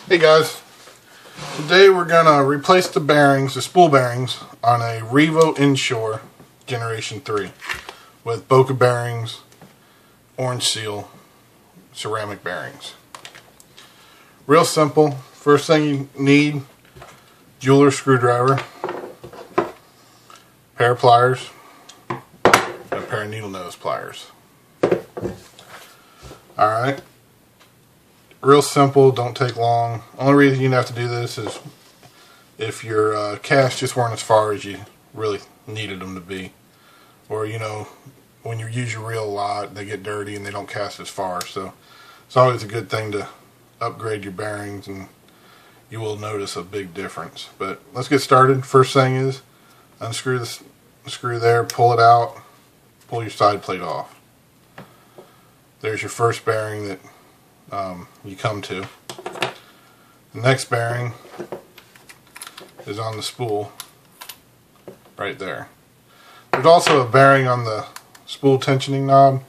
Hey guys, today we're going to replace the bearings, the spool bearings, on a Revo Inshore Generation 3 with Boca bearings, orange seal, ceramic bearings. Real simple. First thing you need, jeweler screwdriver, pair of pliers, and a pair of needle nose pliers. Alright. Real simple, don't take long. Only reason you have to do this is if your casts just weren't as far as you really needed them to be. Or, you know, when you use your reel a lot, they get dirty and they don't cast as far. So it's always a good thing to upgrade your bearings and you will notice a big difference. But let's get started. First thing is unscrew the screw there, pull it out, pull your side plate off. There's your first bearing that you come to. The next bearing is on the spool right there. There's also a bearing on the spool tensioning knob.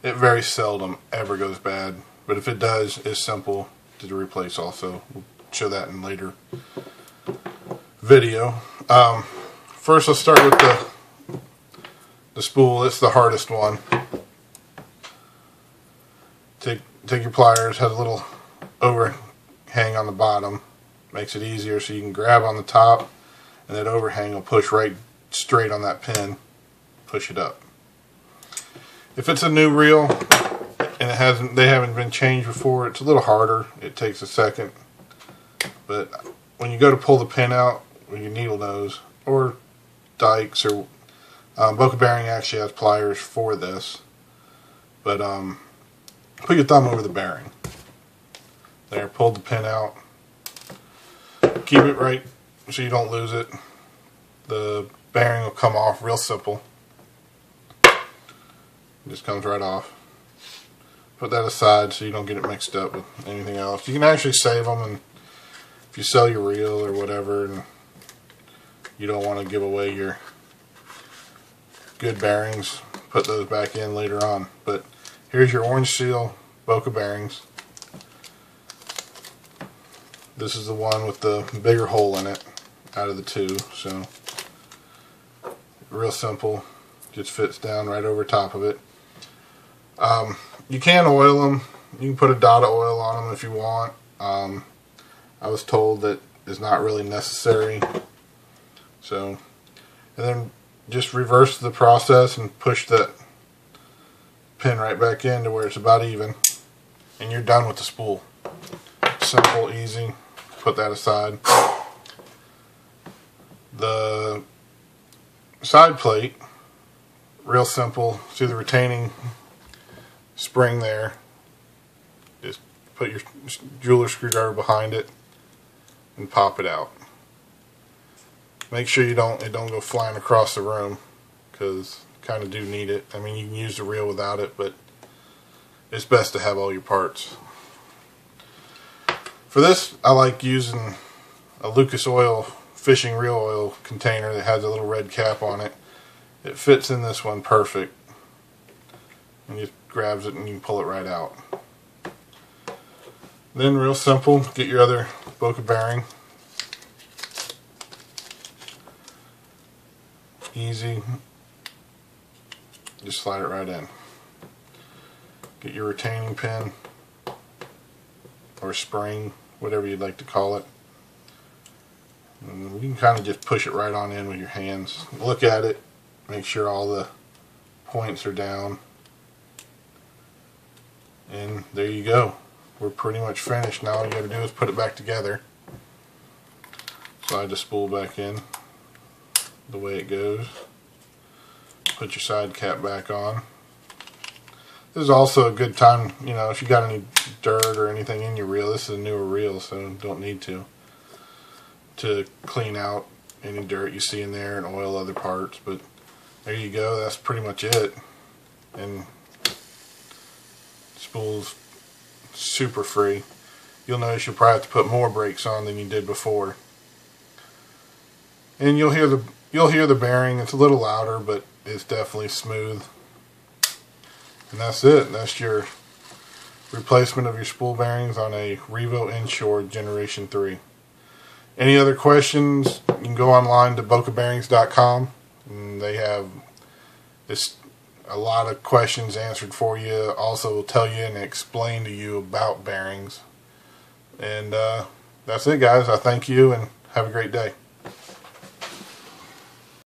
It very seldom ever goes bad, but if it does, it's simple to replace also. We'll show that in later video. First let's start with the spool. It's the hardest one. Take your pliers, has a little overhang on the bottom, makes it easier so you can grab on the top and that overhang will push right straight on that pin, push it up. If it's a new reel and they haven't been changed before, it's a little harder, it takes a second, but when you go to pull the pin out with your needle nose or dikes or Boca bearing actually has pliers for this, but put your thumb over the bearing. There, pull the pin out. Keep it right so you don't lose it. The bearing will come off real simple. It just comes right off. Put that aside so you don't get it mixed up with anything else. You can actually save them, and if you sell your reel or whatever and you don't want to give away your good bearings, put those back in later on. But here's your orange seal Boca bearings. This is the one with the bigger hole in it out of the two, so real simple, just fits down right over top of it. You can oil them. You can put a dot of oil on them if you want. I was told that is not really necessary. So, and then just reverse the process and push that pin right back in to where it's about even, and you're done with the spool. Simple, easy. Put that aside. The side plate, real simple. See the retaining spring there. Just put your jeweler screwdriver behind it and pop it out. Make sure it don't go flying across the room, because kind of do need it. I mean, you can use the reel without it, but it's best to have all your parts. For this, I like using a Lucas Oil fishing reel oil container that has a little red cap on it. It fits in this one perfect, and just grabs it and you can pull it right out. Then real simple, get your other Boca bearing. Easy. Just slide it right in. Get your retaining pin or spring, whatever you'd like to call it. And you can kind of just push it right on in with your hands. Look at it, make sure all the points are down. And there you go. We're pretty much finished now. All you got to do is put it back together. Slide the spool back in the way it goes. Put your side cap back on. This is also a good time, you know, if you got any dirt or anything in your reel. This is a newer reel, so don't need to clean out any dirt you see in there and oil other parts. But there you go. That's pretty much it. And spool's super free. You'll notice you'll probably have to put more brakes on than you did before. And you'll hear the bearing. It's a little louder, but it's definitely smooth. And that's it. That's your replacement of your spool bearings on a Revo Inshore Generation 3. Any other questions, you can go online to bocabearings.com, and they have a lot of questions answered for you. Also will tell you and explain to you about bearings. And that's it, guys. I thank you and have a great day.